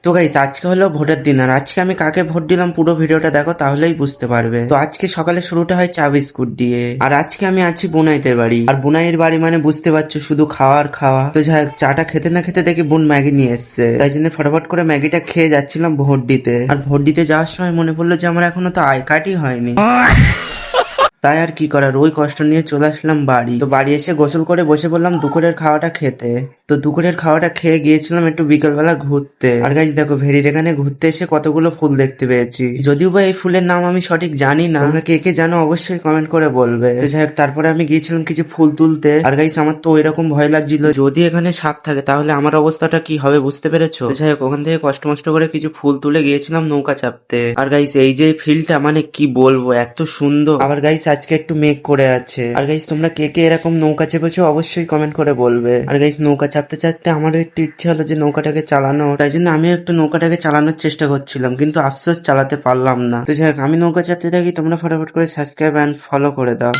তো গাইস আজকে হলো ভোটের দিন, আর আজকে আমি কাকে ভোট দিলাম পুরো ভিডিওটা দেখো তাহলেই বুঝতে পারবে। তো আজকে সকালে শুরুটা হয় চা বিস্কুট দিয়ে, আর আজকে আমি আছি বোনাইদের বাড়ি, আর বোনাইয়ের বাড়ি মানে বুঝতে পারছো শুধু খাওয়ার খাওয়া। তো যাই হোক, চাটা খেতে না খেতে দেখি বোন ম্যাগি নিয়ে এসছে, তাই জন্য ফটাফট করে ম্যাগিটা খেয়ে যাচ্ছিলাম ভোট দিতে। আর ভোট দিতে যাওয়ার সময় মনে পড়লো যে আমার এখনো তো আই কার্ডই হয়নি। তাই আর কি করার, ওই কষ্ট নিয়ে চলে আসলাম বাড়ি। তো বাড়ি এসে গোসল করে বসে পড়লাম দুপুরের খাওয়াটা খেতে। তো দুপুরের খাওয়াটা খেয়ে গিয়েছিলাম একটু বিকেলবেলা ঘুরতে। আর গাইস দেখো, ভেড়ির এখানে ঘুরতে এসে কতগুলো ফুল দেখতে পেয়েছি, যদিও বা এই ফুলের নাম আমি সঠিক জানি না। তোমরা কে কে জানো অবশ্যই কমেন্ট করে বলবে। তো যাই হোক, তারপরে আমি গিয়েছিলাম কিছু ফুল তুলতে। আর গাইস আমার তো ওইরকম ভয় লাগছিল, যদি এখানে সাপ থাকে তাহলে আমার অবস্থাটা কি হবে বুঝতে পেরেছো। তো যাই হোক, ওখান থেকে কষ্ট মষ্ট করে কিছু ফুল তুলে গিয়েছিলাম নৌকা চাপতে। আর গাইস এই যে ফিল্ডটা মানে কি বলবো, এত সুন্দর। আবার গাইস আজকে একটু মেঘ করে আছে। আর গাইস তোমরা কে কে এরকম নৌকা চেপেছো অবশ্যই কমেন্ট করে বলবে। আর গাইস নৌকা চাপতে চাপতে আমারও একটু ইচ্ছে হলো যে নৌকাটাকে চালানো, তাই জন্য আমি একটু নৌকাটাকে চালানোর চেষ্টা করছিলাম, কিন্তু আফসোস চালাতে পারলাম না। তো যাই হোক, আমি নৌকা চাপতে থাকি, তোমরা ফটাফট করে সাবস্ক্রাইব এন্ড ফলো করে দাও।